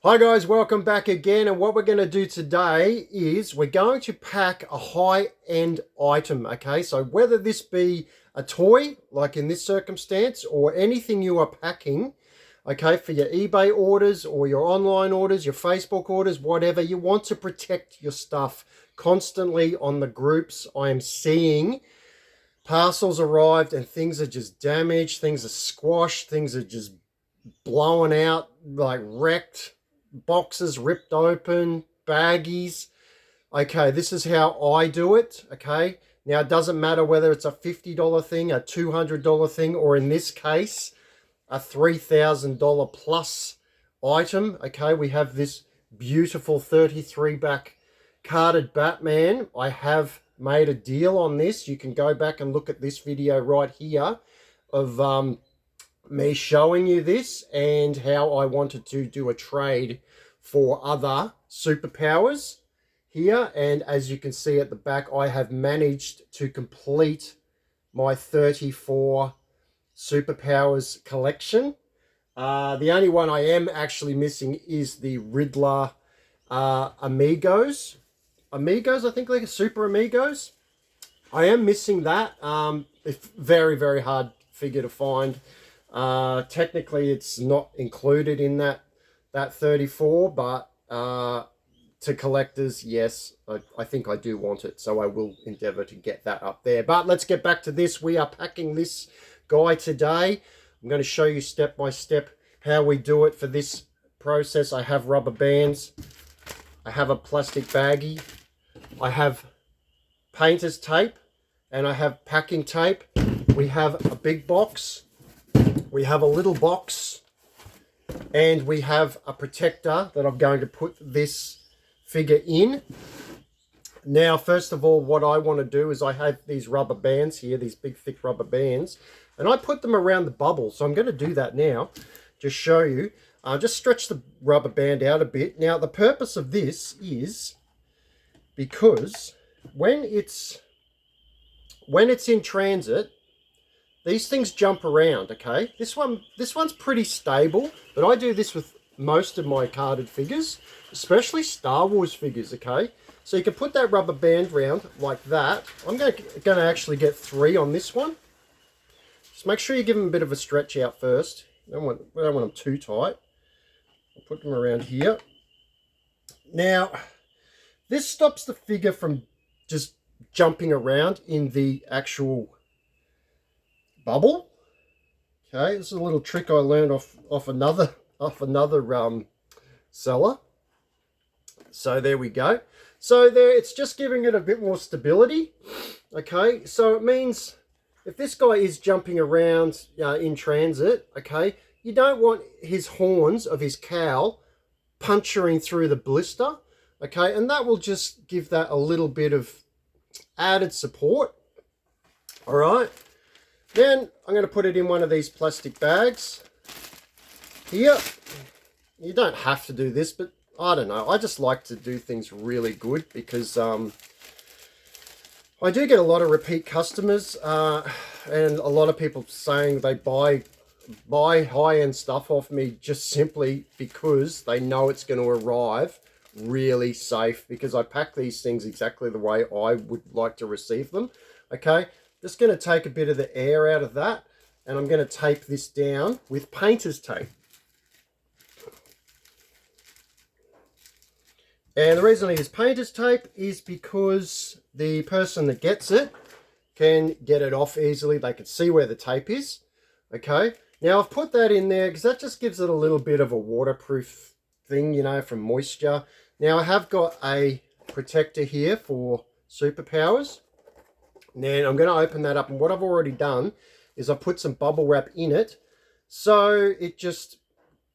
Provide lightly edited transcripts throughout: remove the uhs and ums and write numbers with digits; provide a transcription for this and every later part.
Hi guys, welcome back again, and what we're going to do today is we're going to pack a high-end item, okay? So whether this be a toy, like in this circumstance, or anything you are packing, okay, for your eBay orders or your online orders, your Facebook orders, whatever, you want to protect your stuff constantly on the groups. I am seeing parcels arrived and things are just damaged, things are squashed, things are just blown out, like wrecked, boxes ripped open, baggies. Okay, this is how I do it. Okay, now it doesn't matter whether it's a $50 thing, a $200 thing, or in this case a $3,000 plus item. Okay, we have this beautiful 33 back carded Batman. I have made a deal on this. You can go back and look at this video right here of me showing you this and how I wanted to do a trade for other superpowers here. And as you can see at the back, I have managed to complete my 34 superpowers collection. The only one I am actually missing is the Riddler Amigos. I think, like a Super Amigos. I am missing that. It's very, very hard figure to find. Technically it's not included in that 34, but to collectors, yes, I think I do want it, so I will endeavor to get that up there. But let's get back to this. We are packing this guy today. I'm going to show you step by step how we do it for this process. I have rubber bands, I have a plastic baggie, I have painter's tape, and I have packing tape. We have a big box, we have a little box, and we have a protector that I'm going to put this figure in. Now, first of all, what I want to do is I have these rubber bands here, these big thick rubber bands, and I put them around the bubble. So I'm going to do that now, just show you. Just stretch the rubber band out a bit. Now, the purpose of this is because when it's in transit, these things jump around, okay? This one's pretty stable, but I do this with most of my carded figures, especially Star Wars figures, okay? So you can put that rubber band round like that. I'm going to actually get 3 on this one. Just make sure you give them a bit of a stretch out first. I don't want them too tight. I'll put them around here. Now, this stops the figure from just jumping around in the actual bubble. Okay, this is a little trick I learned off another seller. So there we go. So there, it's just giving it a bit more stability. Okay, so it means if this guy is jumping around in transit, okay, you don't want his horns of his cowl puncturing through the blister. Okay, and that will just give that a little bit of added support. All right. Then I'm going to put it in one of these plastic bags here. You don't have to do this, but I don't know. I just like to do things really good because I do get a lot of repeat customers and a lot of people saying they buy high-end stuff off me just simply because they know it's going to arrive really safe, because I pack these things exactly the way I would like to receive them. Okay. Just going to take a bit of the air out of that, and I'm going to tape this down with painter's tape. And the reason I use painter's tape is because the person that gets it can get it off easily. They can see where the tape is. Okay. Now I've put that in there because that just gives it a little bit of a waterproof thing, you know, from moisture. Now I have got a protector here for superpowers. Then I'm going to open that up, and what I've already done is I put some bubble wrap in it, so it just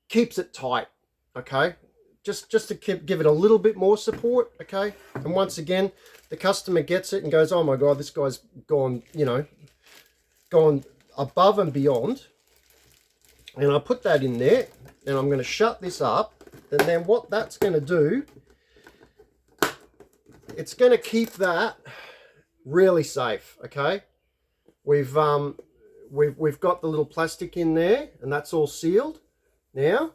keeps it tight, okay? Just to give it a little bit more support, okay? And once again, the customer gets it and goes, oh my God, this guy's gone, you know, gone above and beyond. And I put that in there, and I'm going to shut this up, and then what that's going to do, it's going to keep that really safe. Okay, we've got the little plastic in there, and that's all sealed. Now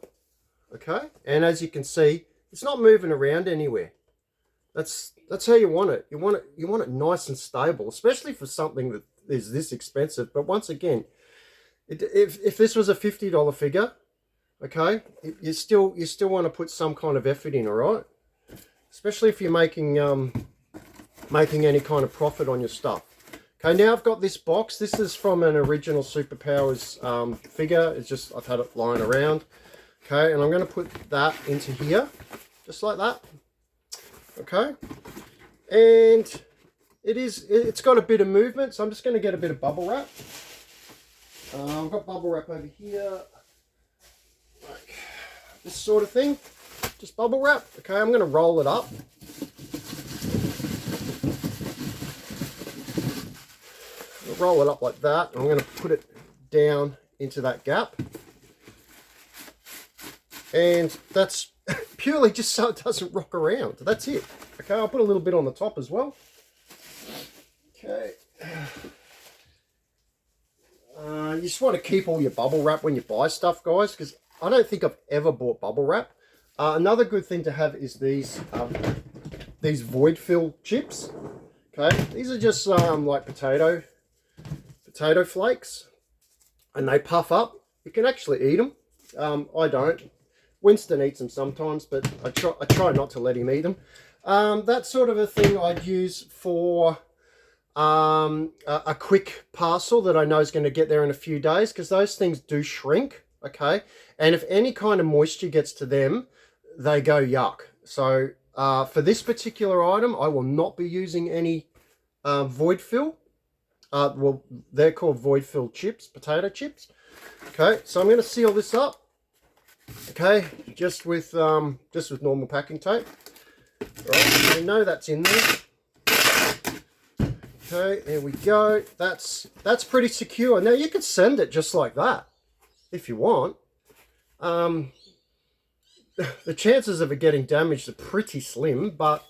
okay? And as you can see, it's not moving around anywhere. That's how you want it. You want it nice and stable, especially for something that is this expensive. But once again, if this was a $50 figure, okay, you still want to put some kind of effort in, all right? Especially if you're making any kind of profit on your stuff. Okay, now I've got this box. This is from an original Superpowers figure. It's just, I've had it lying around. Okay, and I'm going to put that into here, just like that. Okay, and it's got a bit of movement, so I'm just going to get a bit of bubble wrap. I've got bubble wrap over here, like this sort of thing, just bubble wrap. Okay, I'm going to roll it up. I'll roll it up like that. I'm going to put it down into that gap. And that's purely just so it doesn't rock around. That's it. Okay, I'll put a little bit on the top as well. Okay. You just want to keep all your bubble wrap when you buy stuff, guys, because I don't think I've ever bought bubble wrap. Another good thing to have is these void fill chips. Okay, these are just like potato flakes, and they puff up. You can actually eat them. I don't. Winston eats them sometimes, but I try not to let him eat them. That sort of a thing I'd use for a quick parcel that I know is going to get there in a few days, because those things do shrink, okay? And if any kind of moisture gets to them, they go yuck. So for this particular item, I will not be using any void fill. Well, they're called void fill chips, potato chips. Okay, so I'm going to seal this up. Okay, just with normal packing tape. Right, I know that's in there. Okay, there we go. That's pretty secure. Now you could send it just like that if you want. The chances of it getting damaged are pretty slim, but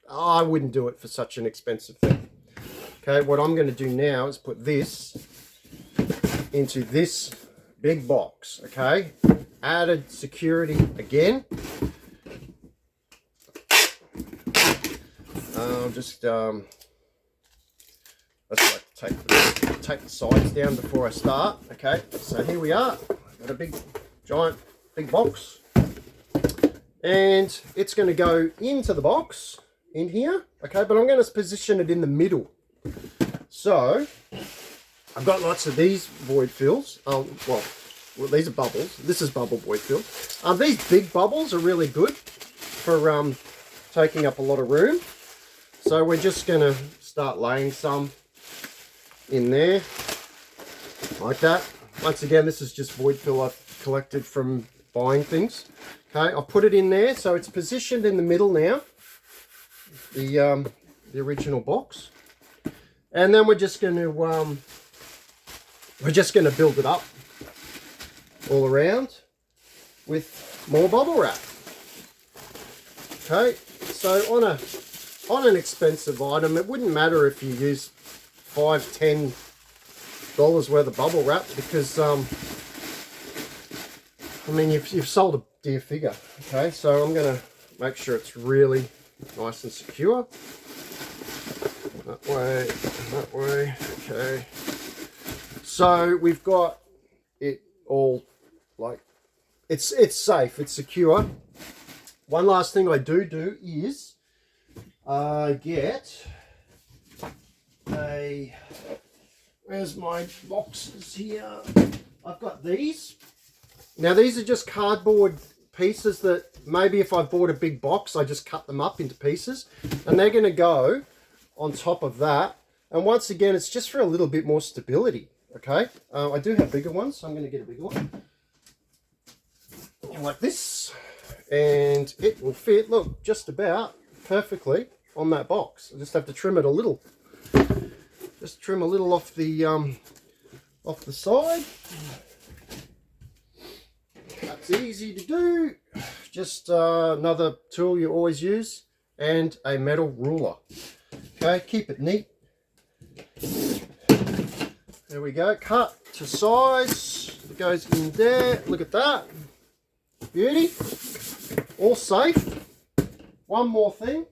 I wouldn't do it for such an expensive thing. Okay, what I'm going to do now is put this into this big box. Okay, added security again. Let's like take the sides down before I start. Okay, so here we are. Got a big box, and it's going to go into the box in here. Okay, but I'm going to position it in the middle. So I've got lots of these void fills. Well, these are bubbles. This is bubble void fill. These big bubbles are really good for taking up a lot of room. So we're just going to start laying some in there like that. Once again, this is just void fill I've collected from buying things. Okay, I'll put it in there so it's positioned in the middle now, the original box, and then we're just going to build it up all around with more bubble wrap. Okay, so on an expensive item, it wouldn't matter if you use $5–10 worth of bubble wrap, because I mean you've sold a dear figure. Okay, so I'm gonna make sure it's really nice and secure. That way. Okay, so we've got it all, like, it's safe, it's secure. One last thing I do is get where's my boxes here? I've got these. Now these are just cardboard pieces that maybe if I bought a big box, I just cut them up into pieces, and they're going to go on top of that. And once again, it's just for a little bit more stability. Okay, I do have bigger ones, so I'm going to get a bigger one, like this, and it will fit, look, just about perfectly on that box. I just have to trim it a little. Just trim a little off the side. That's easy to do. Just another tool you always use, and a metal ruler. Okay, keep it neat. There we go. Cut to size. It goes in there. Look at that. beauty. All safe. One more thing.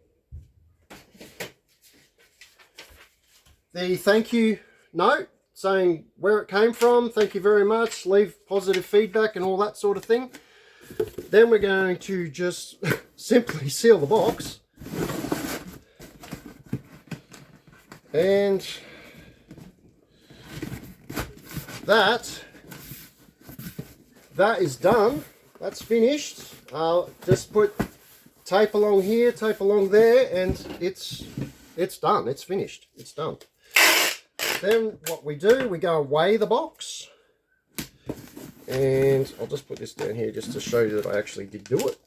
The thank you note saying where it came from. Thank you very much. Leave positive feedback and all that sort of thing. Then we're going to just simply seal the box. And that is done. That's finished. Just put tape along here, tape along there, and it's done. It's finished. It's done. Then what we do, we go and weigh the box. And I'll just put this down here just to show you that I actually did do it.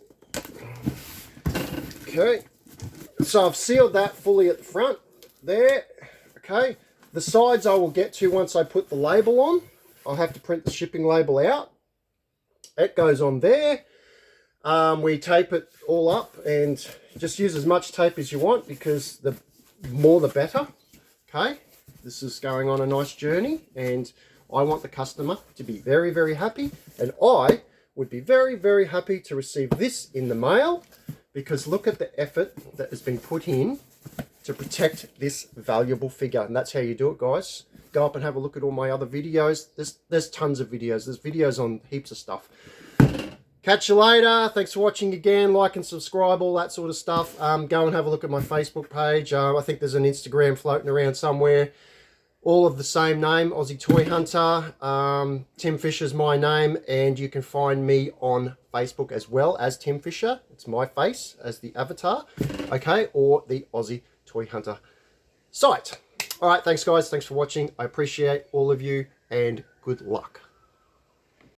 Okay. So I've sealed that fully at the front there. Okay. The sides I will get to once I put the label on. I'll have to print the shipping label out. It goes on there. We tape it all up and just use as much tape as you want because the more the better. Okay. This is going on a nice journey and I want the customer to be very, very happy, and I would be very, very happy to receive this in the mail because look at the effort that has been put in to protect this valuable figure. And that's how you do it, guys. Go up and have a look at all my other videos. There's tons of videos. There's videos on heaps of stuff. Catch you later. Thanks for watching again. Like and subscribe, all that sort of stuff. Go and have a look at my Facebook page. I think there's an Instagram floating around somewhere. All of the same name, Aussie Toy Hunter. Tim Fisher's my name, and you can find me on Facebook as well as Tim Fisher. It's my face as the avatar, okay, or the Aussie Toy Hunter site. All right, thanks guys. Thanks for watching. I appreciate all of you, and good luck.